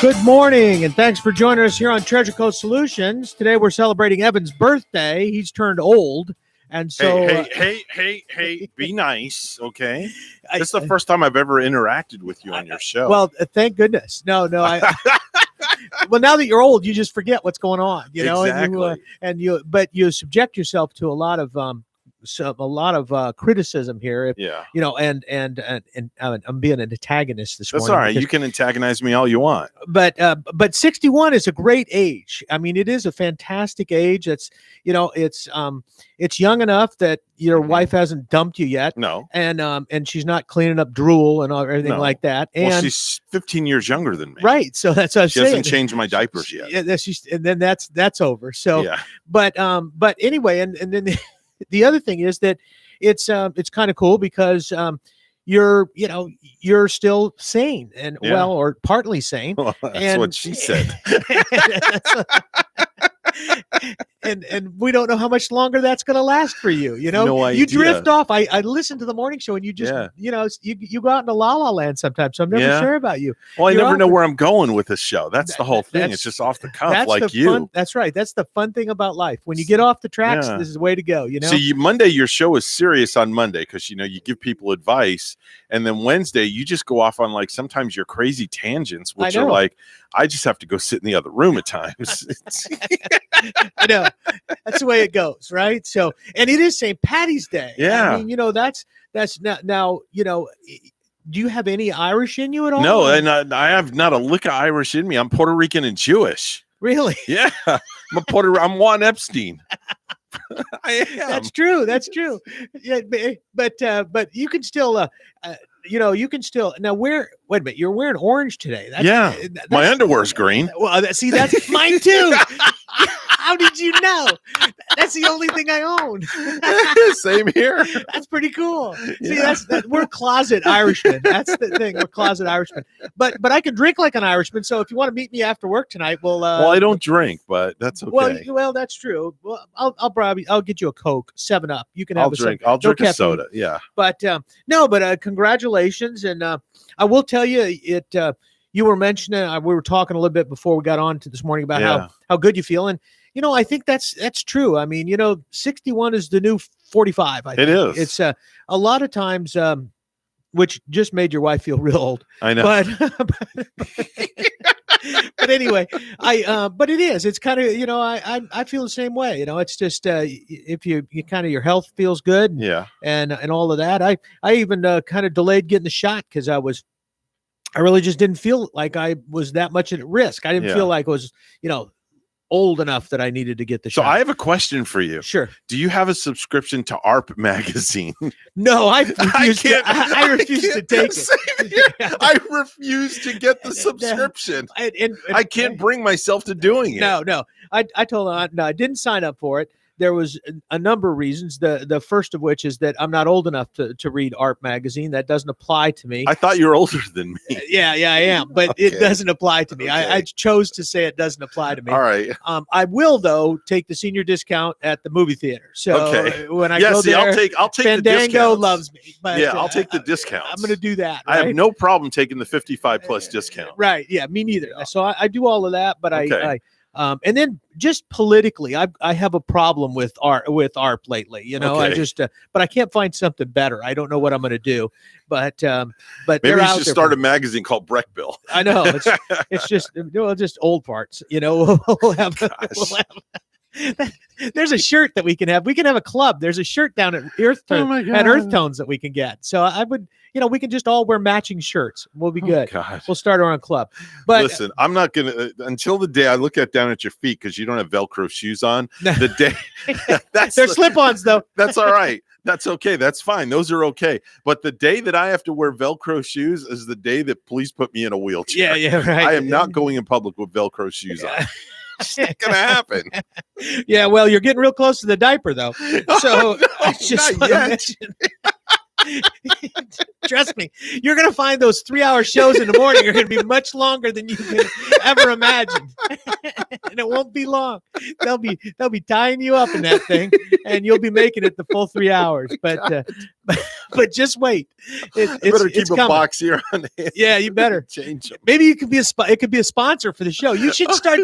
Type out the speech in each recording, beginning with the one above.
Good morning, and thanks for joining us here on Treasure Coast Solutions. Today we're celebrating Evan's birthday. He's turned old, and so... Hey, be nice, okay? This is the first time I've ever interacted with you on your show. Well, thank goodness. No, well, now that you're old, you just forget what's going on, you know? Exactly. But you subject yourself to a lot of criticism here. You know, and I'm being an antagonist this morning. That's all right. You can antagonize me all you want. But 61 is a great age. I mean, it is a fantastic age. It's young enough that your wife hasn't dumped you yet. No. And she's not cleaning up drool and everything like that. And well, she's 15 years younger than me. Right. So that's what I'm saying. She hasn't changed my diapers yet. And then that's over. So yeah. But anyway, and then the other thing is that it's kind of cool because you're still sane and or partly sane. Well, that's what she said. and we don't know how much longer that's going to last for you. You know, no idea. You drift off. I listen to the morning show and you just, you go out into la la land sometimes. So I'm never sure about you. Well, I never know where I'm going with this show. That's the whole thing. It's just off the cuff like you. Fun, that's right. That's the fun thing about life. When you get off the tracks, this is the way to go. You know, see, Monday, your show is serious on Monday because, you give people advice. And then Wednesday, you just go off on like sometimes your crazy tangents, which are like, I just have to go sit in the other room at times. I know. That's the way it goes, right? So, and it is St. Patty's Day. Yeah. I mean, that's not now, do you have any Irish in you at all? No, and I have not a lick of Irish in me. I'm Puerto Rican and Jewish. Really? Yeah. I'm Juan Epstein. I am. That's true. Yeah, but you can still, you can still now wait a minute, you're wearing orange today. My underwear's green. Well, see, that's mine too. How did you know? That's the only thing I own. Same here. That's pretty cool. See, we're closet Irishmen. That's the thing. We're closet Irishmen. But I can drink like an Irishman. So if you want to meet me after work tonight, well, I don't drink, but that's okay. Well, that's true. Well, I'll get you a Coke, 7-Up. You can have I'll drink a soda. Yeah. But congratulations, and I will tell you you were mentioning, we were talking a little bit before we got on to this morning about how good you feel, and I think that's true. I mean, 61 is the new 45. I think. It is. It's a lot of times, which just made your wife feel real old. I know. But anyway, but it is. It's kind of, I feel the same way. It's just if you kind of your health feels good, and all of that. I even kind of delayed getting the shot because I really just didn't feel like I was that much at risk. I didn't feel like I was, old enough that I needed to get the shot. So I have a question for you. Sure. Do you have a subscription to ARP magazine? No, I refuse to take it. I refuse to get the subscription. I can't bring myself to doing it. No. I told her, no, I didn't sign up for it. There was a number of reasons. The first of which is that I'm not old enough to read ARP magazine. That doesn't apply to me. I thought you were older than me. Yeah, I am, but it doesn't apply to me. I chose to say it doesn't apply to me. All right. I will though take the senior discount at the movie theater. So when I go there, I'll take Fandango loves me. But, I'll take the discount. I'm going to do that. Right? I have no problem taking the 55 plus discount. Right. Yeah, me neither. So I do all of that, but and then just politically, I have a problem with ARP lately. I just, but I can't find something better. I don't know what I'm going to do, but maybe you should start a magazine called Breck Bill. I know it's just old parts. We'll have. There's a shirt that we can have. We can have a club. There's a shirt down at Earth Tones that we can get. So I would, we can just all wear matching shirts. We'll be good. We'll start our own club. But listen, I'm not gonna until the day I look down at your feet because you don't have Velcro shoes on. The day they're slip-ons though. That's all right. That's okay. That's fine. Those are okay. But the day that I have to wear Velcro shoes is the day that police put me in a wheelchair. Yeah, right. I am not going in public with Velcro shoes on. It's not gonna happen. Yeah, well, you're getting real close to the diaper though. So not yet. Trust me, you're going to find those 3-hour shows in the morning are going to be much longer than you can ever imagine. And it won't be long. They'll be tying you up in that thing, and you'll be making it the full 3 hours. But just wait. Better keep a box here on hand. Yeah, you better change them. Maybe you could be it could be a sponsor for the show. You should start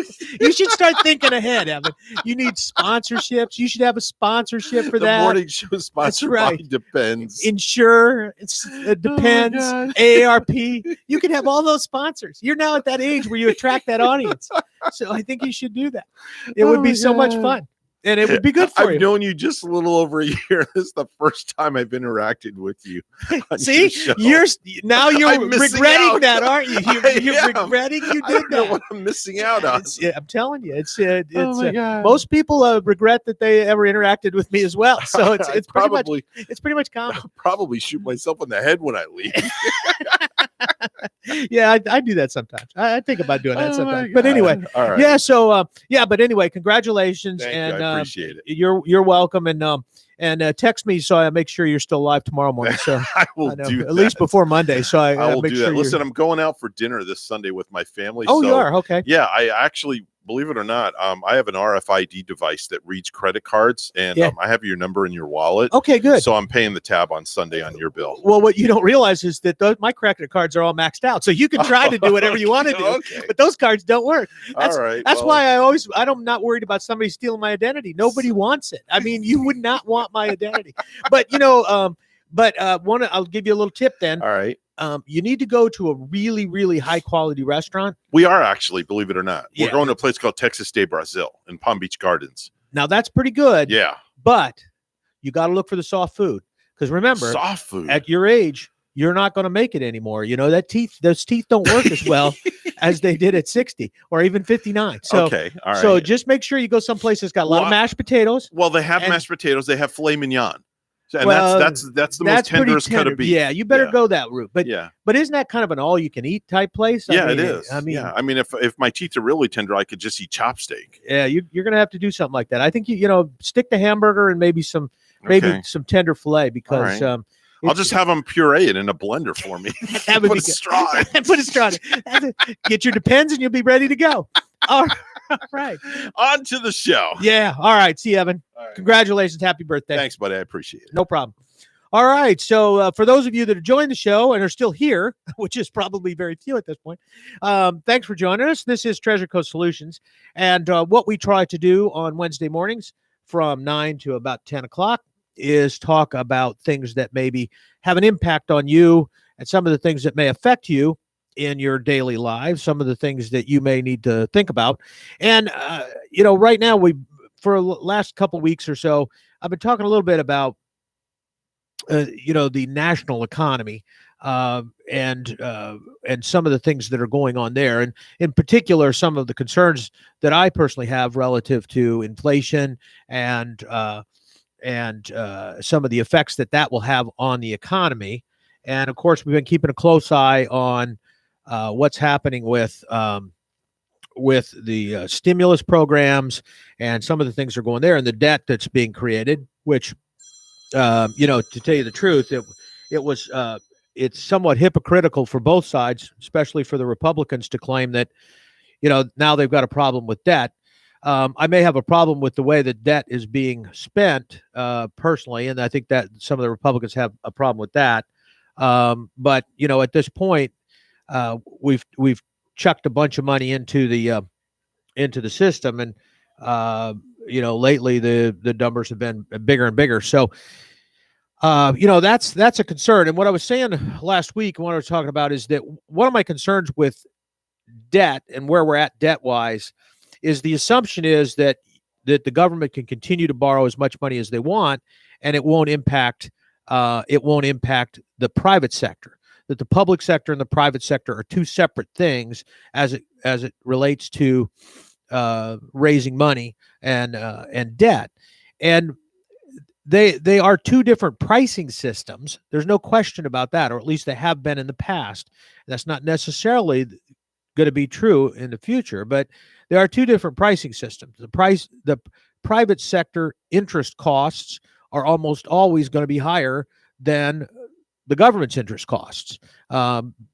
thinking ahead, Evan. You need sponsorships. You should have a sponsorship for that. The morning show is sponsored by Depends. Insure, it Depends. AARP. You can have all those sponsors. You're now at that age where you attract that audience. So I think you should do that. It would be so much fun. And it would be good for you. I've known you just a little over a year. This is the first time I've interacted with you. See, you're regretting that, aren't you? You're regretting you did that. Know what I'm missing out on. I'm telling you, it's most people regret that they ever interacted with me as well. So it's pretty much common. I'll probably shoot myself in the head when I leave. Yeah, I do that sometimes. I think about doing that sometimes. But anyway, all right. Yeah. So but anyway, congratulations. Thank you. I appreciate it. You're welcome, and text me so I make sure you're still live tomorrow morning. So I will do that. At least before Monday. So I will make do sure that. Listen, I'm going out for dinner this Sunday with my family. Oh, you are? Okay. Yeah, I actually, believe it or not, I have an RFID device that reads credit cards, and I have your number in your wallet. Okay, good. So I'm paying the tab on Sunday on your bill. Well, what you don't realize is that my credit cards are all maxed out. So you can try to do whatever you want to do, but those cards don't work. That's why I'm not worried about somebody stealing my identity. Nobody wants it. I mean, you would not want my identity. But I'll give you a little tip then. All right. You need to go to a really, really high quality restaurant. We are actually, believe it or not. We're going to a place called Texas de Brazil in Palm Beach Gardens. Now that's pretty good. Yeah. But you got to look for the soft food. Because remember, soft food at your age, you're not going to make it anymore. You know, those teeth don't work as well as they did at 60 or even 59. So, okay. All right. So just make sure you go someplace that's got a lot of mashed potatoes. Well, they have mashed potatoes. They have filet mignon. And that's the most tenderest cut of beef. Yeah, you better go that route. But isn't that kind of an all-you-can-eat type place? I mean, it is. I mean, if my teeth are really tender, I could just eat chopsteak. Yeah, you're gonna have to do something like that. I think you stick to hamburger and maybe some tender filet because I'll just have them puree it in a blender for me. That would put a straw in it. Put a straw in it. Get your Depends and you'll be ready to go. All right. On to the show. Yeah. All right. See you, Evan. Right. Congratulations. Happy birthday. Thanks, buddy. I appreciate it. No problem. All right. So for those of you that have joined the show and are still here, which is probably very few at this point, thanks for joining us. This is Treasure Coast Solutions. And what we try to do on Wednesday mornings from 9 to about 10 o'clock is talk about things that maybe have an impact on you and some of the things that may affect you in your daily lives, some of the things that you may need to think about. And, right now for the last couple weeks or so, I've been talking a little bit about, the national economy and some of the things that are going on there. And in particular, some of the concerns that I personally have relative to inflation and some of the effects that will have on the economy. And of course, we've been keeping a close eye on what's happening with the stimulus programs and some of the things that are going there and the debt that's being created, which, to tell you the truth, it's somewhat hypocritical for both sides, especially for the Republicans to claim that, now they've got a problem with debt. I may have a problem with the way that debt is being spent personally, and I think that some of the Republicans have a problem with that. But at this point, we've chucked a bunch of money into the system, and lately the numbers have been bigger and bigger. So that's a concern. And what I was saying last week, and what I was talking about is that one of my concerns with debt and where we're at debt wise is the assumption is that the government can continue to borrow as much money as they want, and it won't impact the private sector. That the public sector and the private sector are two separate things as it relates to raising money and debt, and they are two different pricing systems. There's no question about that, or at least they have been in the past. That's not necessarily going to be true in the future, but there are two different pricing systems. The private sector interest costs are almost always going to be higher than the government's interest costs,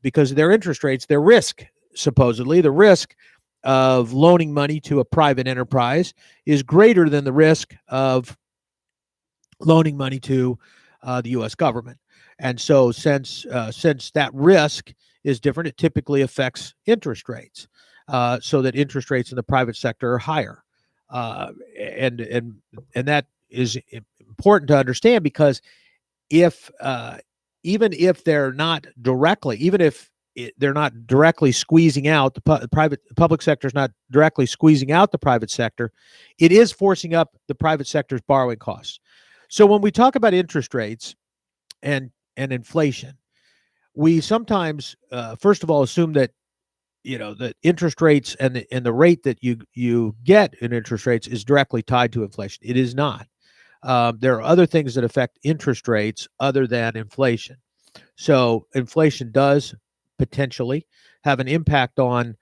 because their interest rates, their risk, supposedly the risk of loaning money to a private enterprise is greater than the risk of loaning money to the U.S. government. And so since that risk is different, it typically affects interest rates, so that interest rates in the private sector are higher. And that is important to understand, because if even if they're not directly, they're not directly squeezing out the public sector is not directly squeezing out the private sector, it is forcing up the private sector's borrowing costs. So when we talk about interest rates and inflation, we sometimes first of all assume that that interest rates and the rate that you get in interest rates is directly tied to inflation. It is not. There are other things that affect interest rates other than inflation. So inflation does potentially have an impact on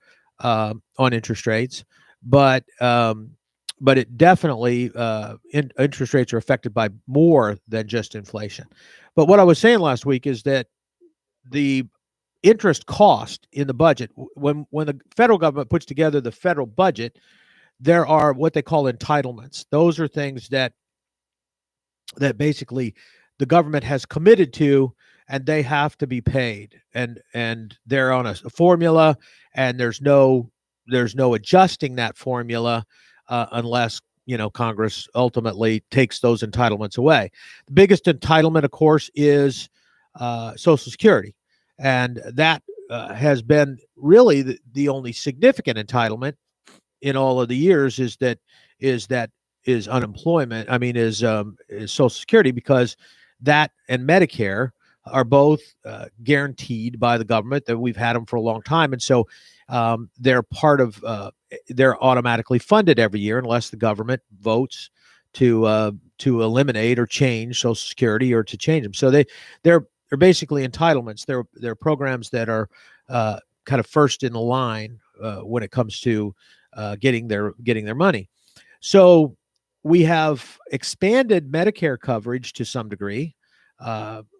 interest rates, but it definitely interest rates are affected by more than just inflation. But what I was saying last week is that the interest cost in the budget, when the federal government puts together the federal budget, there are what they call entitlements. Those are things that basically the government has committed to, and they have to be paid, and they're on a formula, and there's no adjusting that formula unless Congress ultimately takes those entitlements away. The biggest entitlement, of course, is Social Security, and that has been really the only significant entitlement in all of the years is unemployment. I mean, is Social Security, because that and Medicare are both guaranteed by the government, that we've had them for a long time, and so they're part of they're automatically funded every year unless the government votes to eliminate or change Social Security or to change them. So they're basically entitlements. They're programs that are kind of first in the line when it comes to getting their money. So we have expanded Medicare coverage to some degree.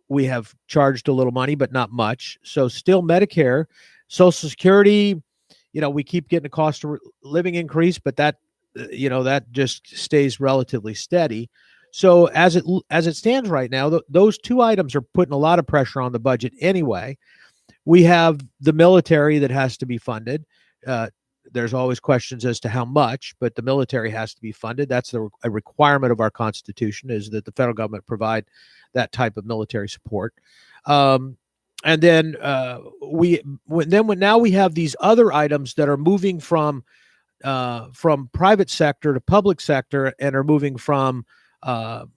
We have charged a little money, but not much. So still Medicare. Social Security, we keep getting a cost of living increase, but that just stays relatively steady. So as it stands right now, those two items are putting a lot of pressure on the budget anyway. We have the military that has to be funded. There's always questions as to how much, but the military has to be funded. That's a requirement of our Constitution, is that the federal government provide that type of military support. And then now we have these other items that are moving from private sector to public sector, and are moving from kind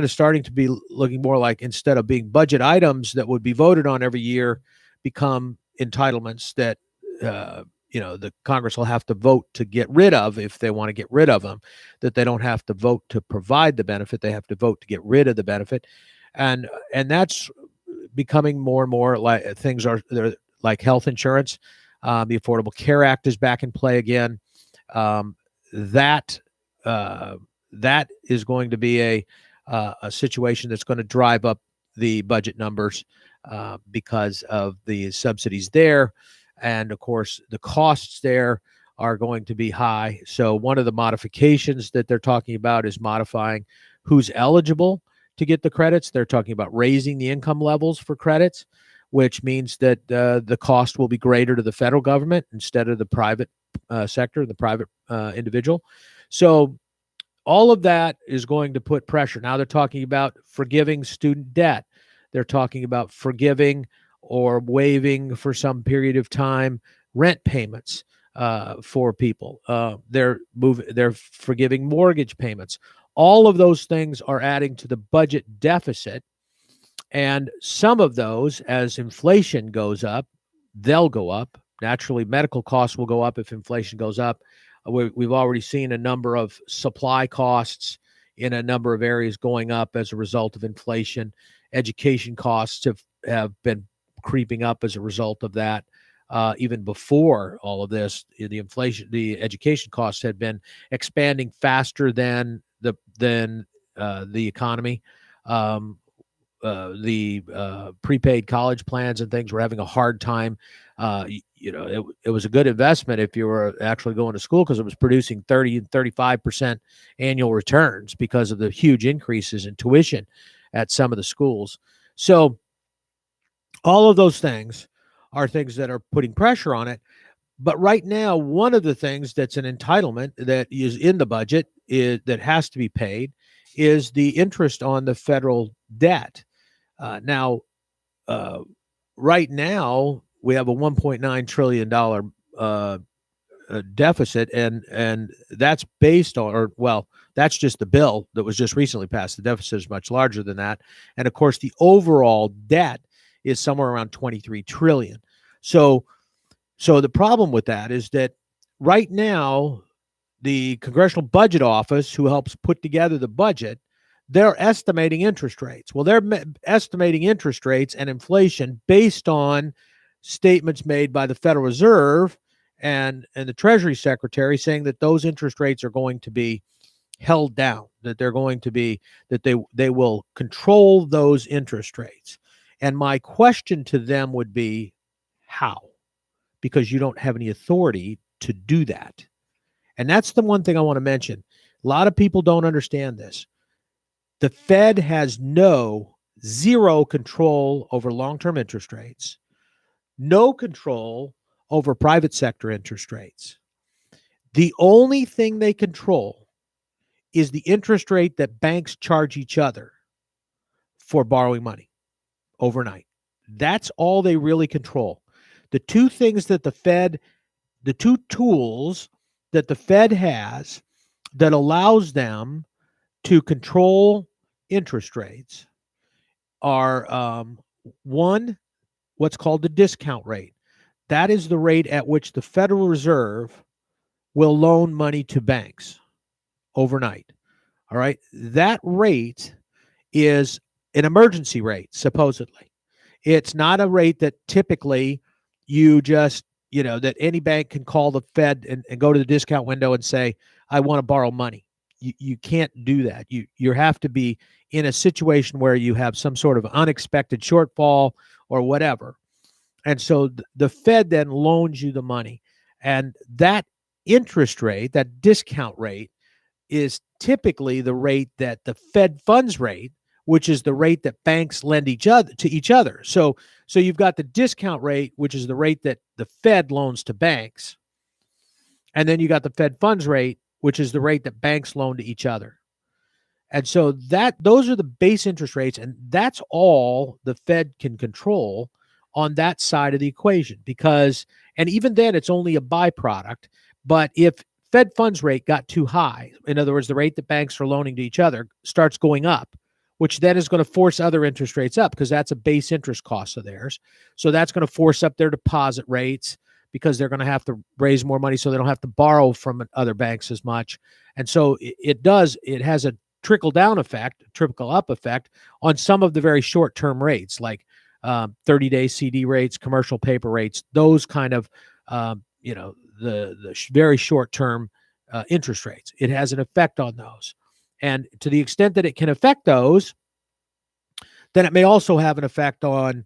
of starting to be looking more like, instead of being budget items that would be voted on every year, become entitlements that the Congress will have to vote to get rid of if they want to get rid of them, that they don't have to vote to provide the benefit, they have to vote to get rid of the benefit. And that's becoming more and more like they're like health insurance. The Affordable Care Act is back in play again. That is going to be a situation that's going to drive up the budget numbers because of the subsidies there. And of course, the costs there are going to be high. So one of the modifications that they're talking about is modifying who's eligible to get the credits. They're talking about raising the income levels for credits, which means that the cost will be greater to the federal government instead of the private sector, the private individual. So all of that is going to put pressure. Now they're talking about forgiving student debt. They're talking about forgiving or waiving for some period of time rent payments for people. They're forgiving mortgage payments. All of those things are adding to the budget deficit. And some of those, as inflation goes up, they'll go up. Naturally, medical costs will go up if inflation goes up. We've already seen a number of supply costs in a number of areas going up as a result of inflation. Education costs have been creeping up as a result of that. Even before all of this, the education costs had been expanding faster than the economy. prepaid college plans and things were having a hard time. It was a good investment if you were actually going to school because it was producing 30 and 35% annual returns because of the huge increases in tuition at some of the schools. So all of those things are things that are putting pressure on it. But right now, one of the things that's an entitlement that is in the budget that has to be paid is the interest on the federal debt. Now, right now, we have a $1.9 trillion deficit, and that's based on, that's just the bill that was just recently passed. The deficit is much larger than that. And of course, the overall debt is somewhere around 23 trillion. So the problem with that is that right now, the Congressional Budget Office, who helps put together the budget, they're estimating interest rates. Well, they're estimating interest rates and inflation based on statements made by the Federal Reserve and the Treasury Secretary saying that those interest rates are going to be held down, that they're going to be, that they will control those interest rates. And my question to them would be, how? Because you don't have any authority to do that. And that's the one thing I want to mention. A lot of people don't understand this. The Fed has zero control over long-term interest rates, no control over private sector interest rates. The only thing they control is the interest rate that banks charge each other for borrowing money overnight. That's all they really control. The two things that the two tools that the Fed has that allows them to control interest rates are one, what's called the discount rate. That is the rate at which the Federal Reserve will loan money to banks overnight. All right. That rate is an emergency rate, supposedly. It's not a rate that typically you just, that any bank can call the Fed and go to the discount window and say, I want to borrow money. You can't do that. You have to be in a situation where you have some sort of unexpected shortfall or whatever. And so the Fed then loans you the money. And that interest rate, that discount rate, is typically the rate that the Fed funds rate, which is the rate that banks lend to each other. So you've got the discount rate, which is the rate that the Fed loans to banks. And then you got the Fed funds rate, which is the rate that banks loan to each other. And so those are the base interest rates, and that's all the Fed can control on that side of the equation, and even then it's only a byproduct. But if Fed funds rate got too high, in other words, the rate that banks are loaning to each other starts going up, which then is going to force other interest rates up because that's a base interest cost of theirs. So that's going to force up their deposit rates because they're going to have to raise more money so they don't have to borrow from other banks as much. And so it has a trickle up effect on some of the very short-term rates, like 30-day CD rates, commercial paper rates, those kind of, the very short-term interest rates. It has an effect on those. And to the extent that it can affect those, then it may also have an effect on,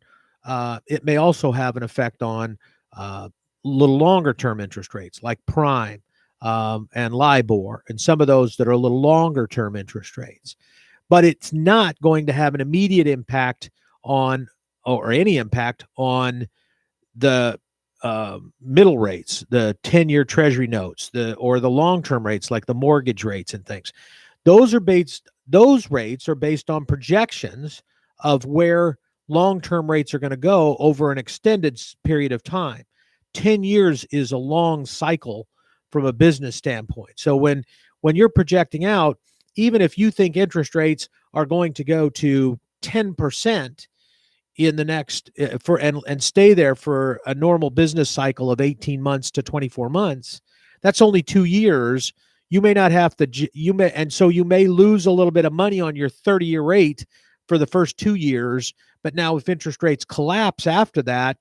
little longer-term interest rates like prime and LIBOR and some of those that are a little longer-term interest rates. But it's not going to have an immediate impact on, or any impact on, the middle rates, the 10-year Treasury notes, or the long-term rates like the mortgage rates and things. Those rates are based on projections of where long-term rates are going to go over an extended period of time. 10 years is a long cycle from a business standpoint. So when you're projecting out, even if you think interest rates are going to go to 10% in the next and stay there for a normal business cycle of 18 months to 24 months, that's only 2 years. You may not have to, and so you may lose a little bit of money on your 30-year rate for the first 2 years. But now if interest rates collapse after that,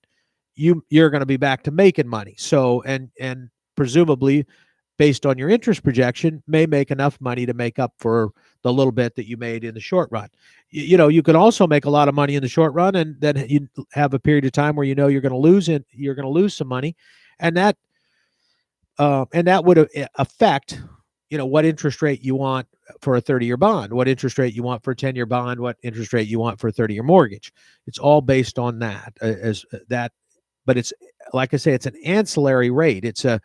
you're going to be back to making money. So, and presumably based on your interest projection, may make enough money to make up for the little bit that you made in the short run. You can also make a lot of money in the short run, and then you have a period of time where you're going to lose it. You're going to lose some money, and that would affect what interest rate you want for a 30-year bond, what interest rate you want for a 10-year bond, what interest rate you want for a 30-year mortgage. It's all based on that. But it's, like I say, it's an ancillary rate. It's a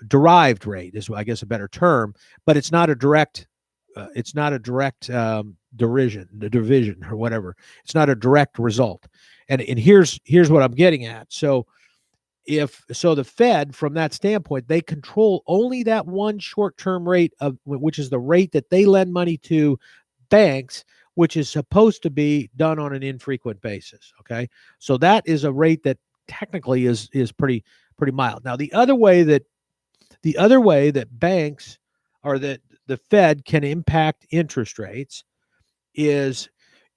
derived rate is, I guess, a better term, but it's not a direct division or whatever. It's not a direct result. And here's what I'm getting at. So the Fed, from that standpoint, they control only that one short-term rate which is the rate that they lend money to banks, which is supposed to be done on an infrequent basis. Okay, so that is a rate that technically is pretty mild. Now, the other way that banks or that the Fed can impact interest rates is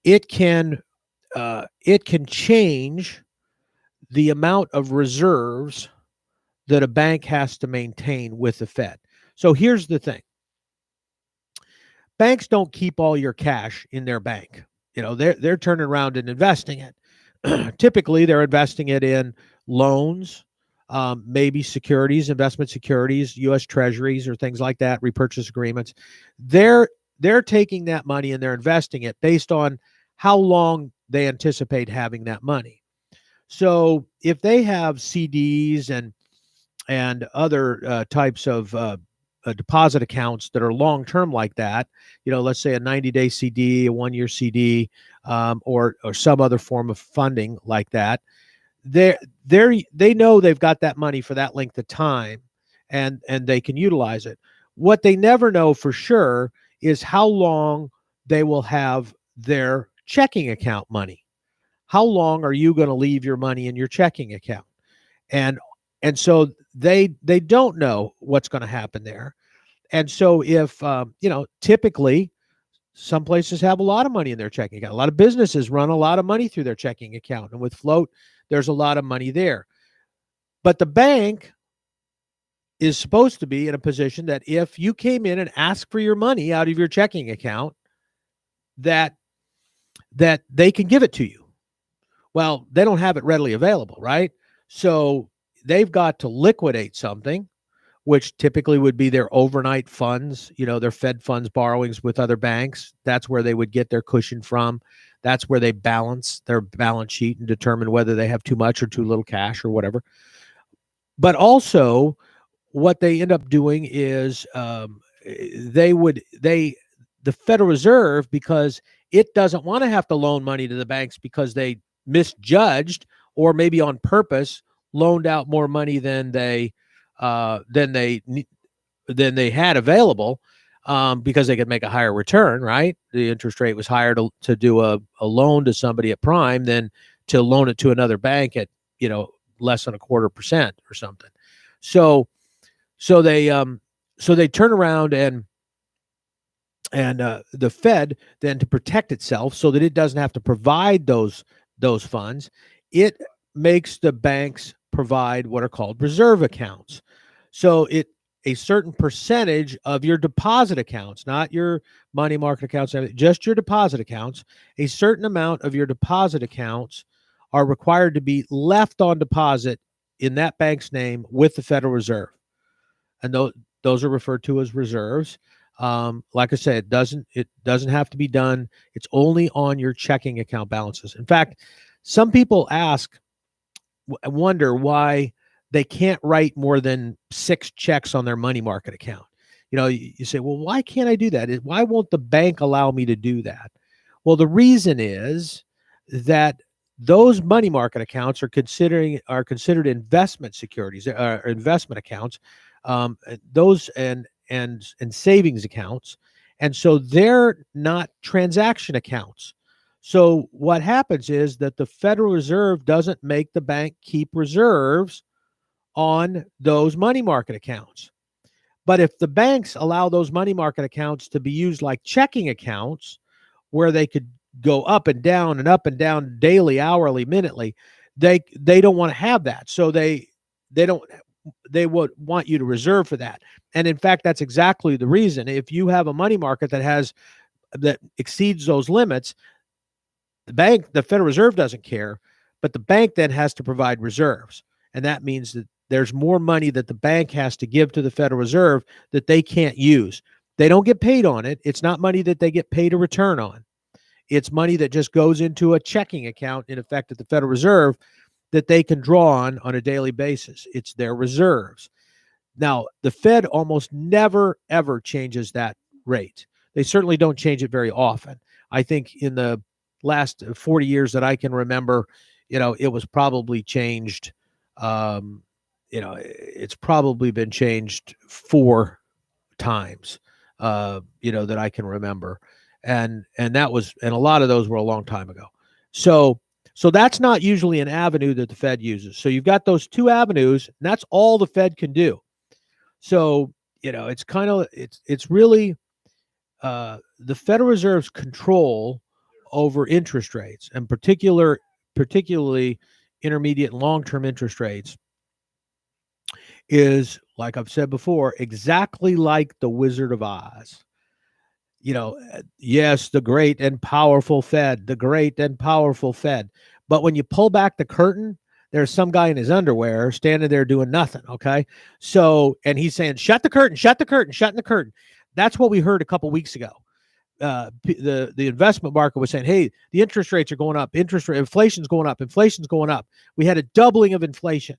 it can change the amount of reserves that a bank has to maintain with the Fed. So here's the thing. Banks don't keep all your cash in their bank. They're turning around and investing it. Typically, they're investing it in loans, maybe securities, investment securities, U.S. Treasuries, or things like that, repurchase agreements. They're taking that money and they're investing it based on how long they anticipate having that money. So if they have CDs and other types of deposit accounts that are long-term like that, let's say a 90-day CD, a 1-year CD, or some other form of funding like that, they know they've got that money for that length of time, and they can utilize it. What they never know for sure is how long they will have their checking account money. How long are you going to leave your money in your checking account? And so they don't know what's going to happen there. And so if, typically some places have a lot of money in their checking account. A lot of businesses run a lot of money through their checking account. And with float, there's a lot of money there. But the bank is supposed to be in a position that if you came in and asked for your money out of your checking account, that they can give it to you. Well, they don't have it readily available, right? So they've got to liquidate something, which typically would be their overnight funds, their Fed funds borrowings with other banks. That's where they would get their cushion from. That's where they balance their balance sheet and determine whether they have too much or too little cash or whatever. But also what they end up doing is the Federal Reserve, because it doesn't want to have to loan money to the banks because they misjudged or maybe on purpose loaned out more money than they had available, because they could make a higher return, right? The interest rate was higher to do a loan to somebody at prime than to loan it to another bank at less than 0.25% or something. So they turn around and the Fed then, to protect itself so that it doesn't have to provide those funds, it makes the banks provide what are called reserve accounts. So a certain percentage of your deposit accounts, not your money market accounts, just your deposit accounts, a certain amount of your deposit accounts are required to be left on deposit in that bank's name with the Federal Reserve. And those are referred to as reserves. Like I said, it doesn't have to be done. It's only on your checking account balances. In fact, some people wonder why they can't write more than 6 checks on their money market account. You say, well, why can't I do that? Why won't the bank allow me to do that? Well, the reason is that those money market accounts are considered investment securities, or investment accounts, those and savings accounts. And so they're not transaction accounts. So what happens is that the Federal Reserve doesn't make the bank keep reserves on those money market accounts. But if the banks allow those money market accounts to be used like checking accounts, where they could go up and down daily, hourly, minutely, they don't want to have that. So they don't want you to reserve for that. And in fact, that's exactly the reason. If you have a money market that exceeds those limits, the Federal Reserve doesn't care, but the bank then has to provide reserves. And that means that there's more money that the bank has to give to the Federal Reserve that they can't use. They don't get paid on it. It's not money that they get paid a return on. It's money that just goes into a checking account, in effect, at the Federal Reserve that they can draw on a daily basis. It's their reserves. Now, the Fed almost never, ever changes that rate. They certainly don't change it very often. I think in the last 40 years that I can remember, it was probably changed. It's probably been changed 4 times, that I can remember. And a lot of those were a long time ago. So that's not usually an avenue that the Fed uses. So you've got those 2 avenues, and that's all the Fed can do. So, it's really the Federal Reserve's control over interest rates, and particularly intermediate and long-term interest rates, is, like I've said before, exactly like the Wizard of Oz. Yes, the great and powerful Fed, But when you pull back the curtain, there's some guy in his underwear standing there doing nothing. Okay. So, and he's saying, shut the curtain. That's what we heard a couple weeks ago. The investment market was saying, hey, the interest rates are going up. Inflation's going up. We had a doubling of inflation.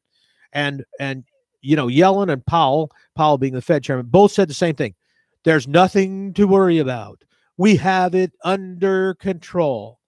And Yellen and Powell being the Fed chairman, both said the same thing. There's nothing to worry about. We have it under control.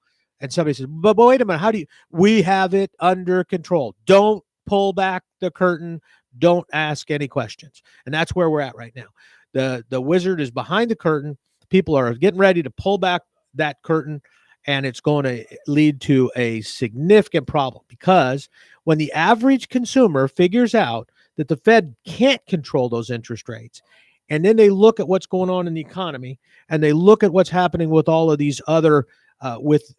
And somebody says, but wait a minute, we have it under control. Don't pull back the curtain. Don't ask any questions. And that's where we're at right now. The wizard is behind the curtain. People are getting ready to pull back that curtain, and it's going to lead to a significant problem, because when the average consumer figures out that the Fed can't control those interest rates, and then they look at what's going on in the economy, and they look at what's happening with all of these other with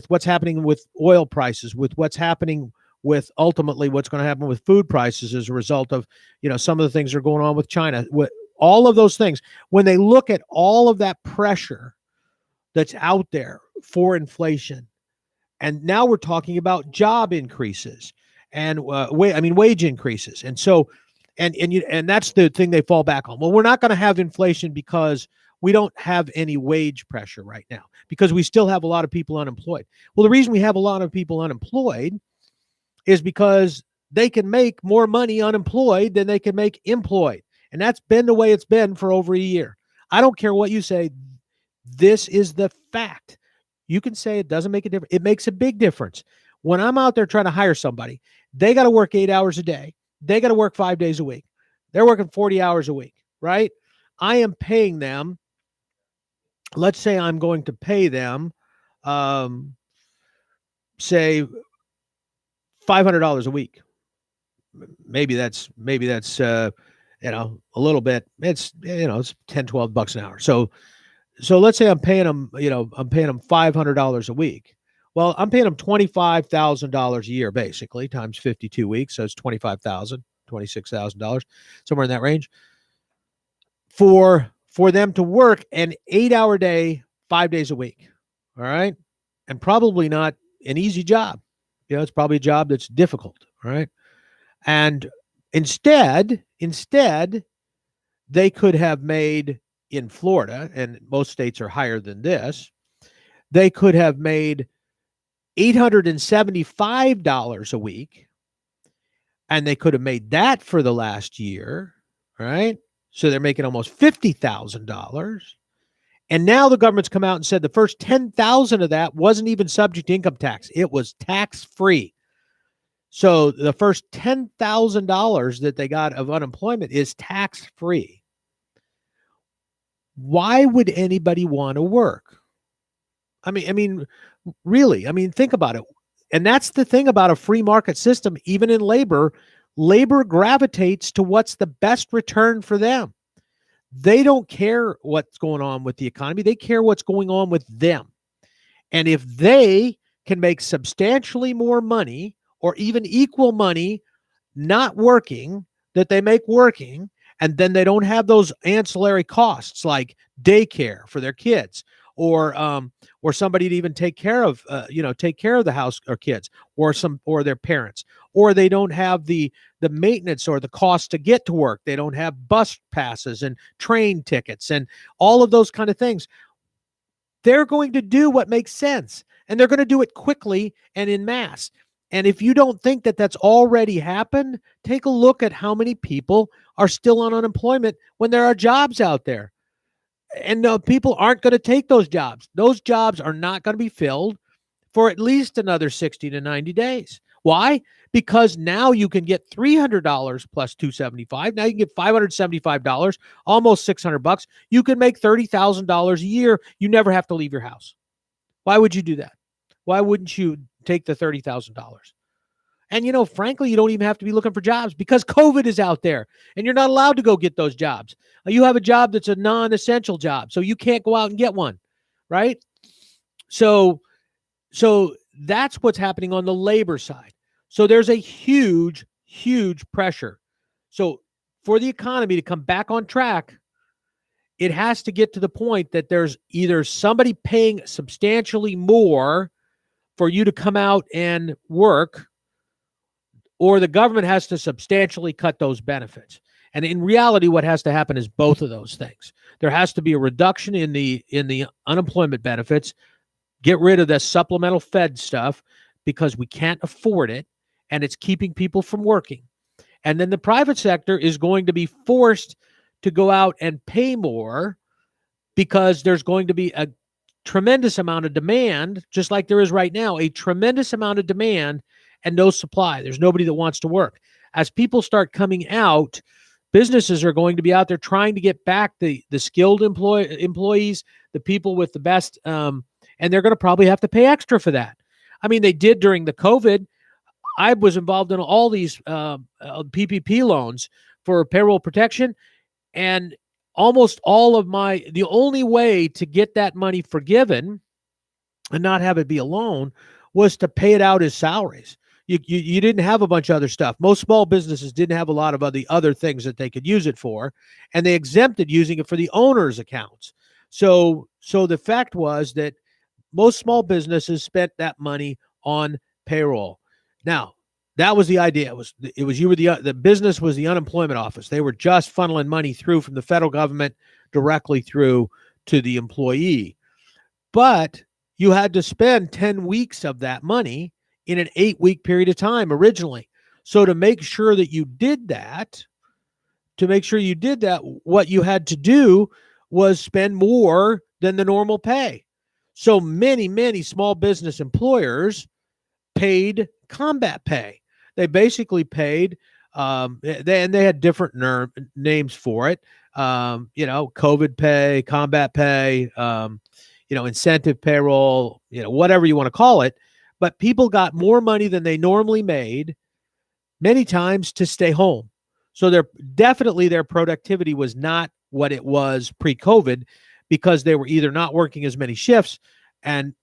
what's happening with oil prices, with what's happening with ultimately what's going to happen with food prices as a result of, some of the things that are going on with China, with all of those things. When they look at all of that pressure that's out there for inflation, and now we're talking about job increases and wage increases. And so, and that's the thing they fall back on. Well, we're not going to have inflation because we don't have any wage pressure right now, because we still have a lot of people unemployed. Well, the reason we have a lot of people unemployed is because they can make more money unemployed than they can make employed. And that's been the way it's been for over a year. I don't care what you say. This is the fact. You can say it doesn't make a difference. It makes a big difference. When I'm out there trying to hire somebody, they got to work 8 hours a day. They got to work 5 days a week. They're working 40 hours a week, right? I am paying them. Let's say I'm going to pay them, say $500 a week. Maybe that's a little bit. It's it's $10-12 an hour. So let's say I'm paying them $500 a week. Well, I'm paying them $25,000 a year, basically, times 52 weeks. So it's $25,000, $26,000, somewhere in that range, for them to work an 8-hour day, 5 days a week. All right. And probably not an easy job. It's probably a job that's difficult. All right. And instead, they could have made, in Florida, and most states are higher than this, they could have made $875 a week, and they could have made that for the last year, right? So they're making almost $50,000. And now the government's come out and said the first $10,000 of that wasn't even subject to income tax. It was tax-free. So the first $10,000 that they got of unemployment is tax-free. Why would anybody want to work? I mean, really, think about it. And that's the thing about a free market system. Even in labor gravitates to what's the best return for them. They don't care what's going on with the economy. They care what's going on with them. And if they can make substantially more money or even equal money not working that they make working, and then they don't have those ancillary costs like daycare for their kids, or somebody to even take care of the house or kids, or their parents, or they don't have the maintenance or the cost to get to work. They don't have bus passes and train tickets and all of those kind of things. They're going to do what makes sense, and they're going to do it quickly and in mass. And if you don't think that that's already happened, take a look at how many people are still on unemployment when there are jobs out there. And people aren't going to take those jobs. Those jobs are not going to be filled for at least another 60 to 90 days. Why? Because now you can get $300 plus $275. Now you can get $575, almost $600. You can make $30,000 a year. You never have to leave your house. Why would you do that? Why wouldn't you take the $30,000? And, frankly, you don't even have to be looking for jobs because COVID is out there and you're not allowed to go get those jobs. You have a job that's a non-essential job, so you can't go out and get one, right? So that's what's happening on the labor side. So there's a huge, huge pressure. So for the economy to come back on track, it has to get to the point that there's either somebody paying substantially more for you to come out and work, or the government has to substantially cut those benefits. And in reality, what has to happen is both of those things. There has to be a reduction in the unemployment benefits, get rid of the supplemental Fed stuff because we can't afford it, and it's keeping people from working. And then the private sector is going to be forced to go out and pay more because there's going to be a tremendous amount of demand, just like there is right now, a tremendous amount of demand and no supply. There's nobody that wants to work. As people start coming out, businesses are going to be out there trying to get back the skilled employees, the people with the best, and they're going to probably have to pay extra for that. I mean, they did during the COVID. I was involved in all these PPP loans for payroll protection, and almost all of the only way to get that money forgiven and not have it be a loan was to pay it out as salaries. You didn't have a bunch of other stuff. Most small businesses didn't have a lot of other things that they could use it for, and they exempted using it for the owner's accounts. So the fact was that most small businesses spent that money on payroll. Now, that was the idea. It was you were the business was the unemployment office. They were just funneling money through from the federal government directly through to the employee. But you had to spend 10 weeks of that money in an 8-week period of time originally. So to make sure that you did that, what you had to do was spend more than the normal pay. So many, many small business employers paid combat pay. They basically paid, they had different names for it. COVID pay, combat pay, incentive payroll, whatever you want to call it. But people got more money than they normally made many times to stay home. So their productivity was not what it was pre-COVID because they were either not working as many shifts and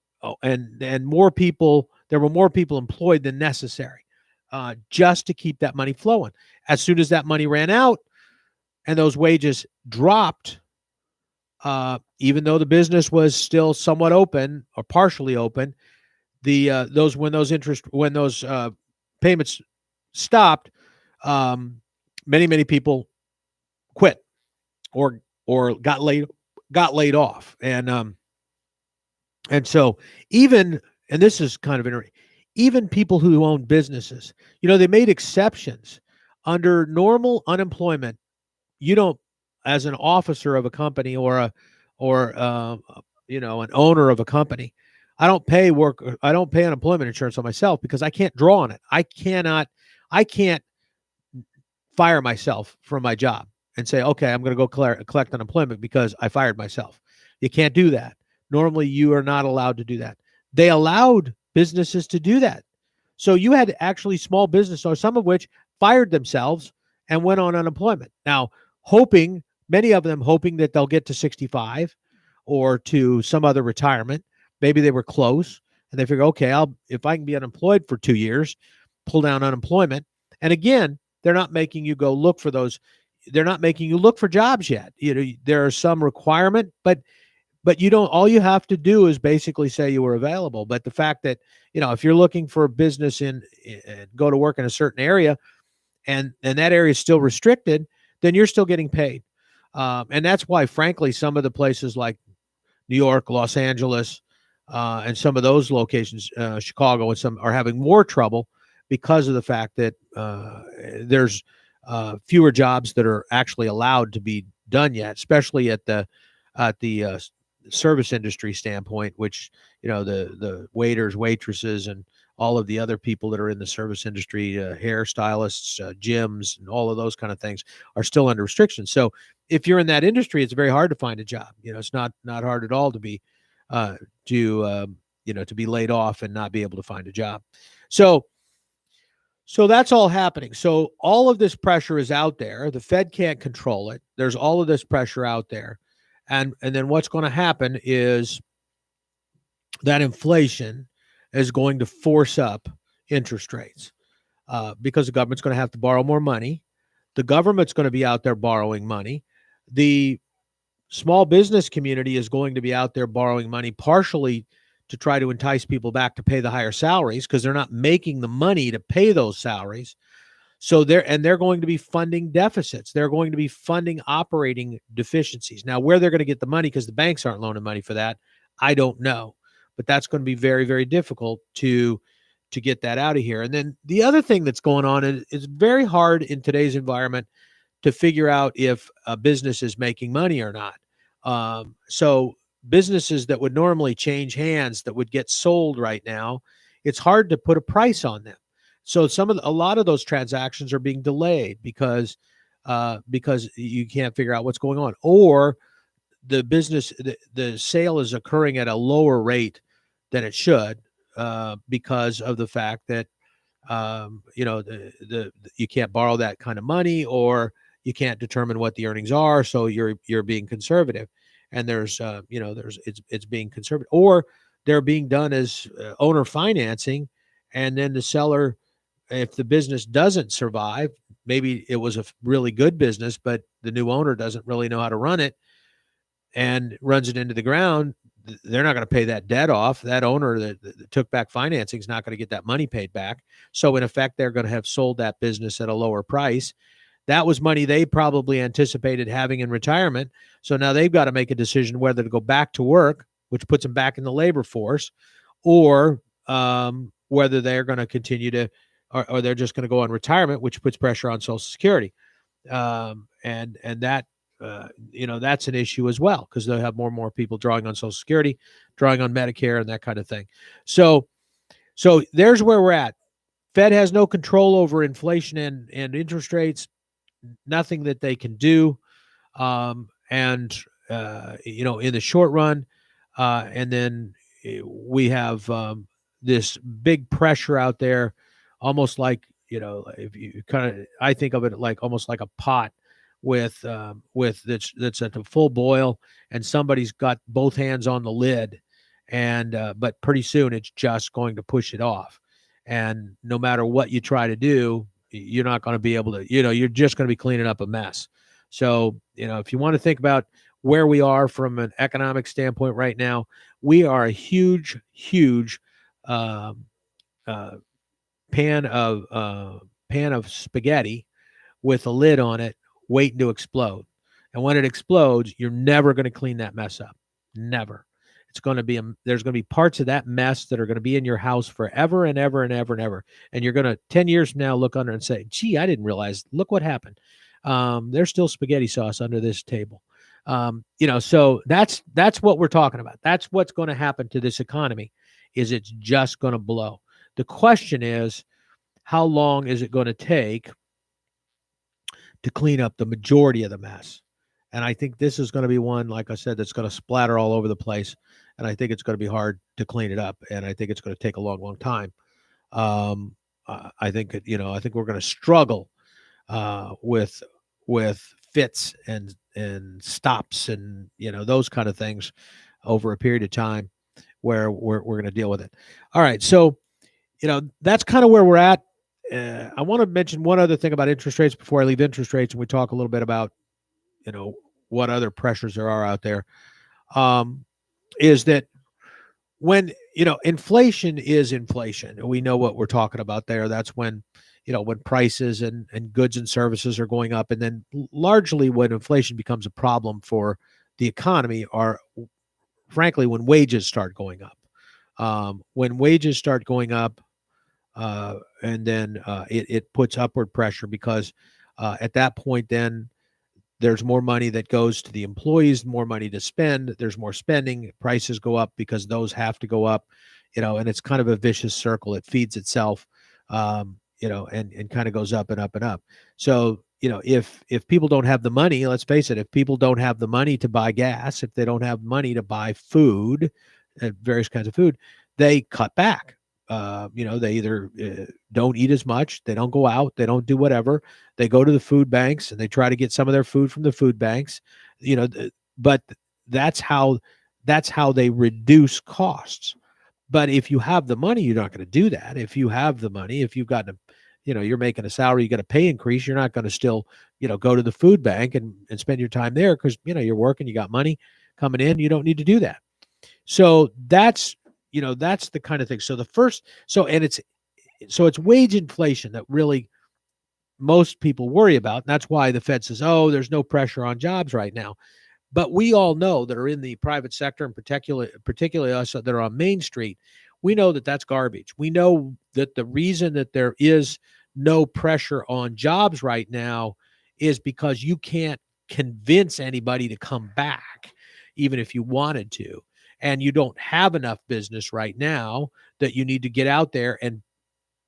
more people, there were more people employed than necessary just to keep that money flowing. As soon as that money ran out and those wages dropped, even though the business was still somewhat open or partially open, when those payments stopped, many people quit or got laid off, and so and this is kind of interesting. Even people who own businesses, they made exceptions under normal unemployment. You don't, as an officer of a company or an owner of a company, I don't pay unemployment insurance on myself because I can't draw on it. I can't fire myself from my job and say, okay, I'm going to go collect unemployment because I fired myself. You can't do that. Normally, you are not allowed to do that. They allowed businesses to do that. So you had actually small business owners, some of which fired themselves and went on unemployment. Now, many of them hoping that they'll get to 65 or to some other retirement. Maybe they were close and they figure, okay, if I can be unemployed for 2 years, pull down unemployment. And again, they're not making you go look for those. They're not making you look for jobs yet. There are some requirement, but you don't. All you have to do is basically say you were available. But the fact that if you're looking for a business go to work in a certain area, and that area is still restricted, then you're still getting paid. And that's why, frankly, some of the places like New York, Los Angeles, and some of those locations, Chicago, and some are having more trouble because of the fact that there's fewer jobs that are actually allowed to be done yet, especially at the service industry standpoint, which the waiters, waitresses, and all of the other people that are in the service industry, hairstylists, gyms, and all of those kind of things are still under restrictions. So if you're in that industry, it's very hard to find a job. It's not hard at all to be to be laid off and not be able to find a job. So that's all happening. So all of this pressure is out there. The Fed can't control it. There's all of this pressure out there. And then what's going to happen is that inflation is going to force up interest rates because the government's going to have to borrow more money. The government's going to be out there borrowing money. The small business community is going to be out there borrowing money partially to try to entice people back to pay the higher salaries because they're not making the money to pay those salaries. So they're going to be funding deficits. They're going to be funding operating deficiencies. Now, where they're going to get the money, because the banks aren't loaning money for that, I don't know. But that's going to be very, very difficult to get that out of here. And then the other thing that's going on is very hard in today's environment to figure out if a business is making money or not. So businesses that would normally change hands, that would get sold right now, it's hard to put a price on them. So a lot of those transactions are being delayed because you can't figure out what's going on, or the sale is occurring at a lower rate than it should because of the fact that you can't borrow that kind of money, or you can't determine what the earnings are, so you're being conservative, and it's being conservative, or they're being done as owner financing, and then the seller, if the business doesn't survive, maybe it was a really good business, but the new owner doesn't really know how to run it and runs it into the ground, they're not going to pay that debt off. That owner that took back financing is not going to get that money paid back. So in effect, they're going to have sold that business at a lower price. That was money they probably anticipated having in retirement. So now they've got to make a decision whether to go back to work, which puts them back in the labor force, or whether they're going to continue to, or they're just going to go on retirement, which puts pressure on Social Security. And that, that's an issue as well, because they'll have more and more people drawing on Social Security, drawing on Medicare, and that kind of thing. So there's where we're at. Fed has no control over inflation and interest rates, nothing that they can do. In the short run, and then we have this big pressure out there, almost like, if you I think of it like almost like a pot with that's at a full boil, and somebody's got both hands on the lid, and but pretty soon it's just going to push it off, and no matter what you try to do, you're not going to be able to, you're just going to be cleaning up a mess. So, if you want to think about where we are from an economic standpoint right now, we are a huge pan of spaghetti with a lid on it, waiting to explode. And when it explodes, you're never going to clean that mess up. Never. It's going to be there's going to be parts of that mess that are going to be in your house forever and ever and ever and ever. And you're going to 10 years from now look under and say, "Gee, I didn't realize. Look what happened. There's still spaghetti sauce under this table." So that's what we're talking about. That's what's going to happen to this economy. Is it's just going to blow. The question is, how long is it going to take to clean up the majority of the mess? And I think this is going to be one, like I said, that's going to splatter all over the place. And I think it's going to be hard to clean it up. And I think it's going to take a long, long time. I think we're going to struggle with fits and stops and, those kind of things over a period of time where we're going to deal with it. All right. So, that's kind of where we're at. I want to mention one other thing about interest rates before I leave interest rates, and we talk a little bit about, what other pressures there are out there. Is that when, inflation is inflation. We know what we're talking about there. That's when, when prices and goods and services are going up. And then largely when inflation becomes a problem for the economy are, frankly, when wages start going up. When wages start going up, and then it puts upward pressure because at that point, then there's more money that goes to the employees, more money to spend. There's more spending. Prices go up because those have to go up, and it's kind of a vicious circle. It feeds itself, and kind of goes up and up and up. So, if people don't have the money, let's face it, if people don't have the money to buy gas, if they don't have money to buy food, various kinds of food, they cut back. They either don't eat as much, they don't go out, they don't do whatever. They go to the food banks and they try to get some of their food from the food banks. But that's how they reduce costs. But if you have the money, you're not going to do that. If you have the money, if you've got you're making a salary, you got a pay increase, you're not going to still, go to the food bank and spend your time there because, you're working, you got money coming in, you don't need to do that. So that's the kind of thing. So it's wage inflation that really most people worry about. And that's why the Fed says, oh, there's no pressure on jobs right now. But we all know that are in the private sector, and particularly us that are on Main Street, we know that that's garbage. We know that the reason that there is no pressure on jobs right now is because you can't convince anybody to come back, even if you wanted to. And you don't have enough business right now that you need to get out there and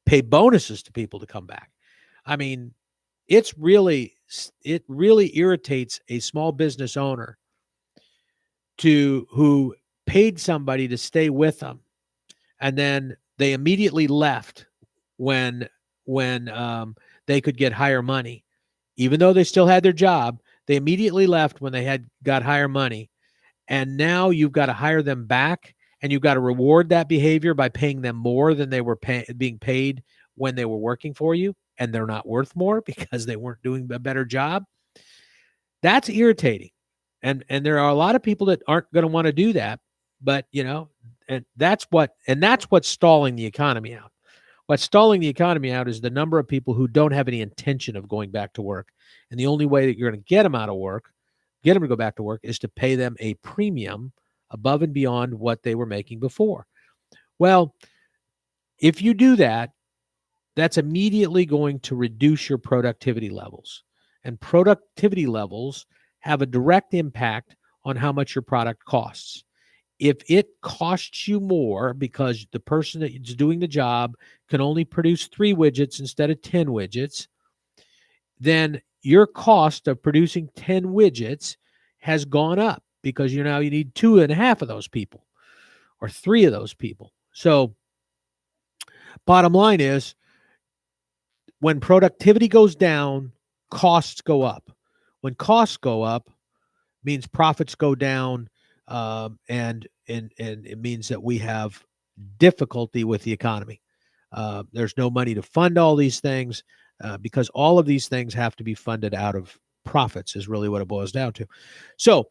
pay bonuses to people to come back. I mean, it really irritates a small business owner who paid somebody to stay with them, and then they immediately left when they could get higher money, even though they still had their job. They immediately left when they got higher money, and now you've got to hire them back, and you've got to reward that behavior by paying them more than they were being paid when they were working for you, and they're not worth more because they weren't doing a better job. That's irritating. And there are a lot of people that aren't going to want to do that, but and that's what's stalling the economy out. What's stalling the economy out is the number of people who don't have any intention of going back to work. And the only way that you're going to get them to go back to work, is to pay them a premium above and beyond what they were making before. Well, if you do that, that's immediately going to reduce your productivity levels. And productivity levels have a direct impact on how much your product costs. If it costs you more because the person that is doing the job can only produce 3 widgets instead of 10 widgets, then your cost of producing 10 widgets has gone up because you need 2.5 of those people or 3 of those people. So bottom line is, when productivity goes down, costs go up. When costs go up, means profits go down, and it means that we have difficulty with the economy. There's no money to fund all these things because all of these things have to be funded out of profits, is really what it boils down to. So,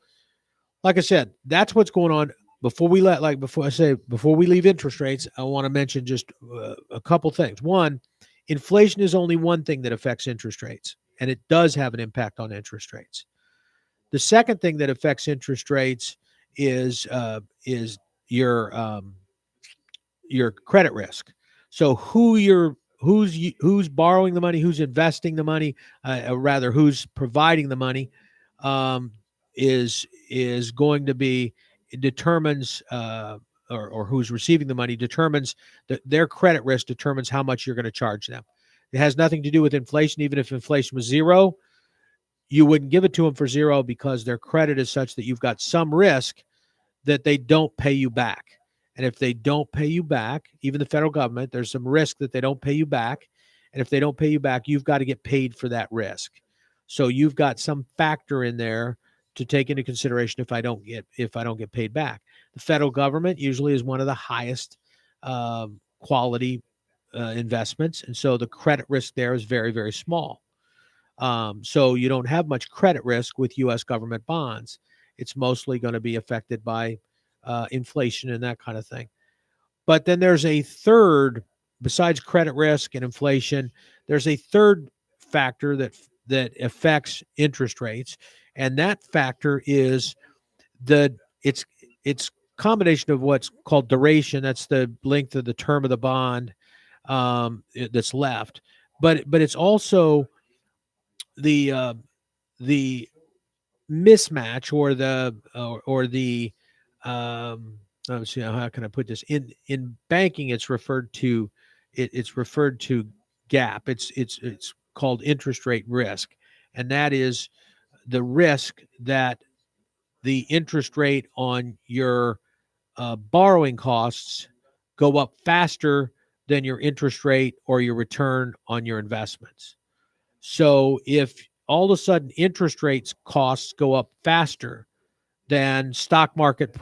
like I said, that's what's going on. Before we leave interest rates, I want to mention just a couple things. One, inflation is only one thing that affects interest rates, and it does have an impact on interest rates. The second thing that affects interest rates is your credit risk. So who's borrowing the money, who's investing the money, rather who's providing the money, is going to be determines or who's receiving the money determines their credit risk determines how much you're going to charge them. It has nothing to do with inflation. Even if inflation was zero, you wouldn't give it to them for zero because their credit is such that you've got some risk that they don't pay you back. And if they don't pay you back, even the federal government, there's some risk that they don't pay you back. And if they don't pay you back, you've got to get paid for that risk. So you've got some factor in there to take into consideration if I don't get paid back. The federal government usually is one of the highest quality investments, and so the credit risk there is very, very small. So you don't have much credit risk with U.S. government bonds. It's mostly going to be affected by inflation and that kind of thing. But then there's a third, besides credit risk and inflation, there's a third factor that affects interest rates, and that factor is it's combination of what's called duration. That's the length of the term of the bond that's left, but it's also the mismatch or the let's see, how can I put this in banking? It's referred to gap. It's called interest rate risk, and that is the risk that the interest rate on your borrowing costs go up faster than your interest rate or your return on your investments. So if all of a sudden interest rates costs go up faster than stock market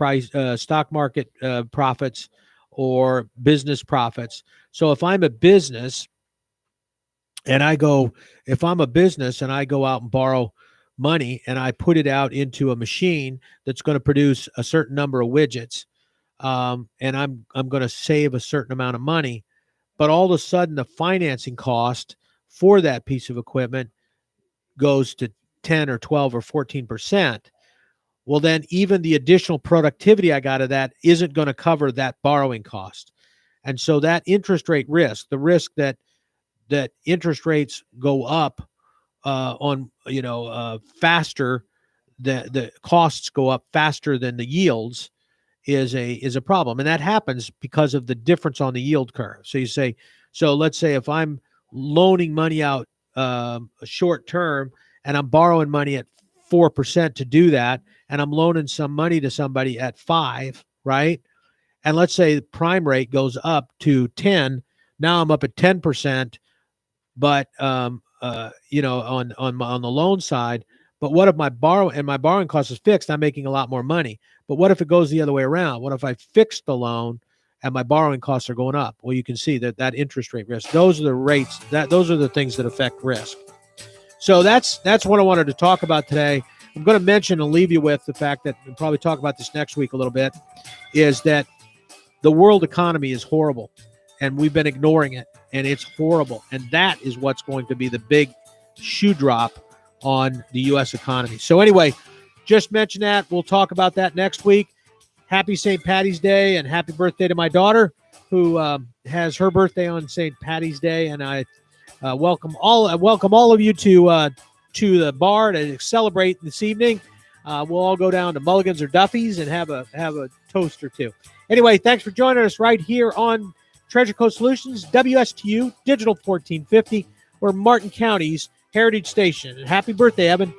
profits or business profits. So if I'm a business and I go out and borrow money and I put it out into a machine that's going to produce a certain number of widgets, and I'm going to save a certain amount of money, but all of a sudden the financing cost for that piece of equipment goes to 10 or 12 or 14%. Well, then even the additional productivity I got of that isn't going to cover that borrowing cost. And so that interest rate risk, the risk that interest rates go up faster, the costs go up faster than the yields is a problem. And that happens because of the difference on the yield curve. So let's say if I'm loaning money out short term and I'm borrowing money at 4% to do that, and I'm loaning some money to somebody at 5%, right? And let's say the prime rate goes up to 10. Now I'm up at 10%, but on the loan side. But what if my borrowing cost is fixed? I'm making a lot more money. But what if it goes the other way around? What if I fix the loan and my borrowing costs are going up? Well, you can see that interest rate risk. Those are the rates. Those are the things that affect risk. So that's what I wanted to talk about today. I'm going to mention and leave you with the fact that we'll probably talk about this next week a little bit, is that the world economy is horrible, and we've been ignoring it, and it's horrible. And that is what's going to be the big shoe drop on the U.S. economy. So anyway, just mention that. We'll talk about that next week. Happy St. Patty's Day, and happy birthday to my daughter, who has her birthday on St. Patty's Day, and I welcome all of you to the bar to celebrate this evening. We'll all go down to Mulligan's or Duffy's and have a toast or two. Anyway, thanks for joining us right here on Treasure Coast Solutions, WSTU Digital 1450. We're Martin County's Heritage Station. And happy birthday, Evan.